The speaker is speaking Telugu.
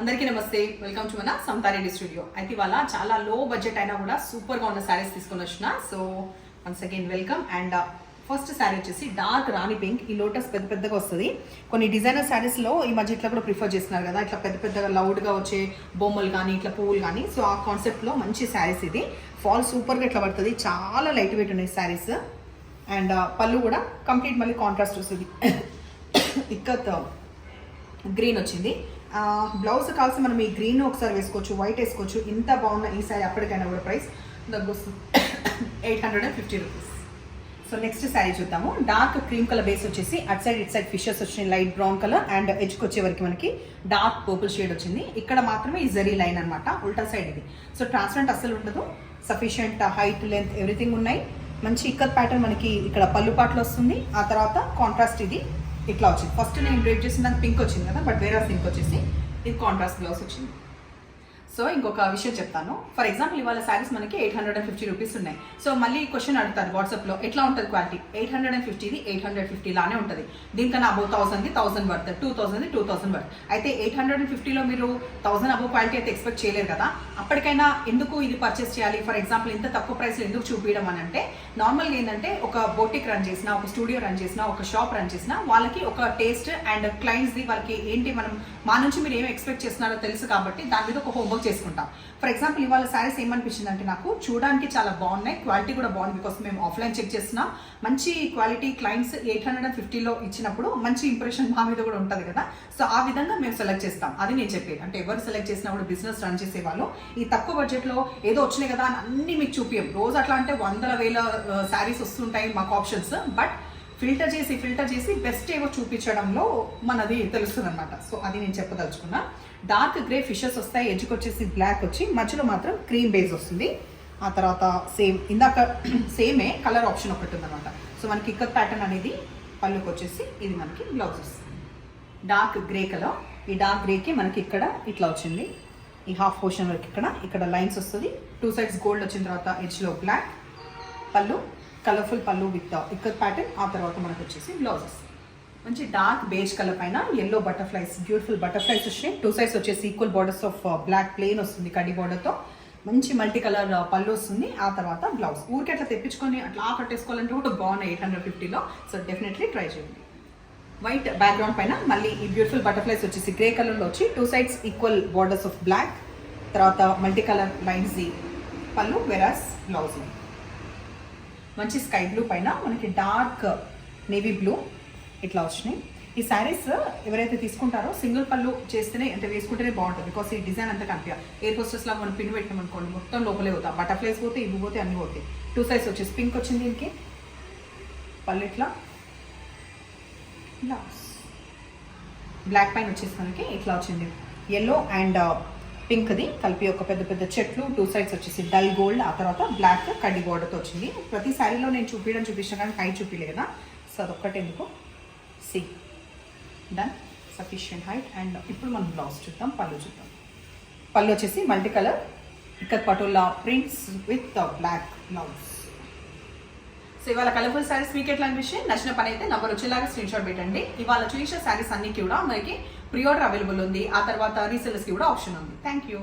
అందరికీ నమస్తే, వెల్కమ్ టు మన సమతారెడ్డి స్టూడియో. అయితే ఇవాళ చాలా లో బడ్జెట్ అయినా కూడా సూపర్గా ఉన్న శారీస్ తీసుకొని వచ్చిన. So once again welcome. And first sari వచ్చేసి డార్క్ రాణి పింక్. ఈ లోటస్ పెద్ద పెద్దగా వస్తుంది. కొన్ని డిజైనర్ శారీస్లో ఈ మధ్య ఇట్లా కూడా ప్రిఫర్ చేస్తున్నారు కదా, ఇట్లా పెద్ద పెద్దగా లౌడ్గా వచ్చే బొమ్మలు కానీ ఇట్లా పువ్వులు కానీ. సో ఆ కాన్సెప్ట్లో మంచి శారీస్ ఇది. ఫాల్ సూపర్గా ఇట్లా పడుతుంది, చాలా లైట్ వెయిట్ ఉన్నాయి శారీస్. అండ్ పళ్ళు కూడా కంప్లీట్ మళ్ళీ కాంట్రాస్ట్ వస్తుంది. ఇక్కత్ గ్రీన్ వచ్చింది. బ్లౌజ్ కాల్సి మనం ఈ గ్రీన్ ఒకసారి వేసుకోవచ్చు, వైట్ వేసుకోవచ్చు. ఇంత బాగున్న ఈ శారీ అప్పటికైనా కూడా ప్రైస్ దగ్గొస్తుంది 850 రూపీస్. సో నెక్స్ట్ శారీ చూద్దాము. డార్క్ క్రీమ్ కలర్ బేస్ వచ్చేసి at side it side fishes వచ్చినాయి, లైట్ బ్రౌన్ కలర్. అండ్ ఎడ్జ్కి వచ్చే వరకు మనకి డార్క్ పర్పుల్ షేడ్ వచ్చింది. ఇక్కడ మాత్రమే ఈ జరీ లైన్ అనమాట, ఉల్టా సైడ్ ఇది. సో ట్రాన్స్పరెంట్ అస్సలు ఉండదు. సఫిషియంట్ హైట్ లెంత్ ఎవ్రీథింగ్ ఉన్నాయి. మంచి ఇక్కత్ ప్యాటర్న్ మనకి ఇక్కడ పళ్ళు పాటలు వస్తుంది. ఆ తర్వాత కాంట్రాస్ట్ ఇది ఇట్లా వచ్చింది. ఫస్ట్ నేను డ్రేప్ చేసిన పింక్ వచ్చింది కదా, బట్ వేరే పింక్ వచ్చేసి ఇది కాంట్రాస్ట్ బ్లౌజ్ వచ్చింది. సో ఇంకొక విషయం చెప్తాను. ఫర్ ఎగ్జాంపుల్ ఇవాళ శారీస్ మనకి 850 రూపీస్ ఉన్నాయి. సో మళ్ళీ క్వశ్చన్ అడుగుతారు వాట్సాప్లో, ఎట్లా ఉంటుంది క్వాలిటీ? 850ది 850 లానే ఉంటుంది. దీనికన్నా అబౌవ్ 1000ది 1000 వర్త్, 2000ది 2000 వర్త్. అయితే 850లో మీరు 1000 అబౌవ్ క్వాలిటీ అయితే ఎక్స్పెక్ట్ చేయలేరు కదా. అప్పటికైనా ఎందుకు ఇది పర్చేస్ చేయాలి? ఫర్ ఎగ్జాంపుల్ ఇంత తక్కువ ప్రైస్లో ఎందుకు చూపించడం అని అంటే, నార్మల్గా ఏంటంటే ఒక బోటిక్ రన్ చేసినా, ఒక స్టూడియో రన్ చేసినా, ఒక షాప్ రన్ చేసినా వాళ్ళకి ఒక టేస్ట్ అండ్ క్లయింట్స్ది వాళ్ళకి ఏంటి, మనం మా నుంచి మీరు ఏం ఎక్స్పెక్ట్ చేస్తున్నారో తెలుసు కాబట్టి దాని మీద ఒక హోంవర్క్ చేసుకుంటాం. ఫర్ ఎగ్జాంపుల్ ఇవాళ శారీస్ ఏమనిపించింది అంటే, నాకు చూడడానికి చాలా బాగున్నాయి, క్వాలిటీ కూడా బాగుంది. బికాస్ మేము ఆఫ్లైన్ చెక్ చేస్తున్నాం. మంచి క్వాలిటీ క్లయింట్స్ 850లో ఇచ్చినప్పుడు మంచి ఇంప్రెషన్ మా మీద కూడా ఉంటుంది కదా. సో ఆ విధంగా మేము సెలెక్ట్ చేస్తాం. అది నేను చెప్పేది. అంటే ఎవరు సెలెక్ట్ చేసినా కూడా బిజినెస్ రన్ చేసే వాళ్ళు ఈ తక్కువ బడ్జెట్లో ఏదో వచ్చినాయి కదా అని అన్ని మీకు చూపియం. రోజు అట్లా అంటే 100,000 శారీస్ వస్తుంటాయి మాకు ఆప్షన్స్. బట్ ఫిల్టర్ చేసి బెస్ట్ ఏవో చూపించడంలో మనది తెలుస్తుంది అనమాట. సో అది నేను చెప్పదలుచుకున్నా. డార్క్ గ్రే ఫిషెస్ వస్తాయి, ఎడ్జ్కి వచ్చేసి బ్లాక్ వచ్చి మధ్యలో మాత్రం క్రీమ్ బేస్ వస్తుంది. ఆ తర్వాత సేమ్ ఇందాక సేమే కలర్ ఆప్షన్ ఒకటి ఉందన్నమాట. సో మనకి ఇక్కత్ ప్యాటర్న్ అనేది పళ్ళుకి వచ్చేసి ఇది మనకి బ్లౌజ్ వస్తుంది. Dark grey colour. ఈ డార్క్ గ్రేకి మనకి ఇక్కడ ఇట్లా వచ్చింది, ఈ హాఫ్ పోర్షన్ వరకు ఇక్కడ లైన్స్ వస్తుంది. 2 సైడ్స్ గోల్డ్ వచ్చిన తర్వాత ఎడ్జ్లో బ్లాక్ పళ్ళు, కలర్ఫుల్ పళ్ళు విత్ ఇక్కత్ ప్యాటర్న్. ఆ తర్వాత మనకు వచ్చేసి బ్లౌజెస్ మంచి డార్క్ బేజ్ కలర్ పైన ఎల్లో బటర్ఫ్లైస్, బ్యూటిఫుల్ బటర్ఫ్లైస్ వచ్చినాయి. 2 సైడ్స్ వచ్చేసి equal borders of black plain వస్తుంది కడ్డీ బార్డర్తో. మంచి మల్టీ కలర్ పళ్ళు వస్తుంది. ఆ తర్వాత బ్లౌజ్ ఊరికి అట్లా తెప్పించుకొని అట్లా కట్టేసుకోవాలంటే కూడా బాగున్నాయి 850లో. సో డెఫినెట్లీ ట్రై చేయండి. వైట్ బ్యాక్గ్రౌండ్ పైన మళ్ళీ ఈ బ్యూటిఫుల్ బటర్ఫ్లైస్ వచ్చేసి గ్రే కలర్లో వచ్చి 2 sides equal borders of black. తర్వాత మల్టీ కలర్ లైన్స్ పళ్ళు, వెరాస్ బ్లౌజ్. మంచి స్కై బ్లూ పైన మనకి డార్క్ నేవీ బ్లూ ఇట్లా వచ్చినాయి. ఈ శారీస్ ఎవరైతే తీసుకుంటారో సింగిల్ పళ్ళు చేస్తేనే అంటే వేసుకుంటేనే బాగుంటుంది. బికాస్ ఈ డిజైన్ అంతా కనిపించాలి. ఎయిర్ హోస్టెస్ లాగా మనం పిన్ పెట్టినాం అనుకోండి, మొత్తం లోపలే పోతాం. బటర్ఫ్లైస్ పోతే, ఇవి పోతే, అన్నీ పోతాయి. 2 సైడ్స్ వచ్చేసి పింక్ వచ్చింది. దీనికి పళ్ళు ఇట్లా బ్లాక్ పైన వచ్చేసి మనకి ఇట్లా వచ్చింది. ఎల్లో అండ్ పింక్ది కలిపి ఒక పెద్ద పెద్ద చెట్లు, 2 సైడ్స్ వచ్చేసి డల్ గోల్డ్. ఆ తర్వాత బ్లాక్ కడ్డీ బోర్డర్తో వచ్చింది. ప్రతి శారీలో నేను చూపించాను కానీ హైట్ చూపించలే కదా. సో అదొక్కటి ఎందుకు సి డన్, సఫిషియంట్ హైట్. అండ్ ఇప్పుడు మనం బ్లౌజ్ చూద్దాం, పళ్ళు చూద్దాం. పళ్ళు వచ్చేసి multi colour ikat patola prints with black blouse. So ఇవాళ కలర్ఫుల్ శారీస్ మీకు ఎట్లా అనిపించి నచ్చిన పని అయితే నంబర్ వచ్చేలాగా స్క్రీన్ షాట్ పెట్టండి. ఇవాళ చూసిన శారీస్ అన్ని కూడా మనకి ప్రీ ఆర్డర్ అవైలబుల్ ఉంది. ఆ తర్వాత రీసెలర్స్కి కూడా ఆప్షన్ ఉంది. Thank you.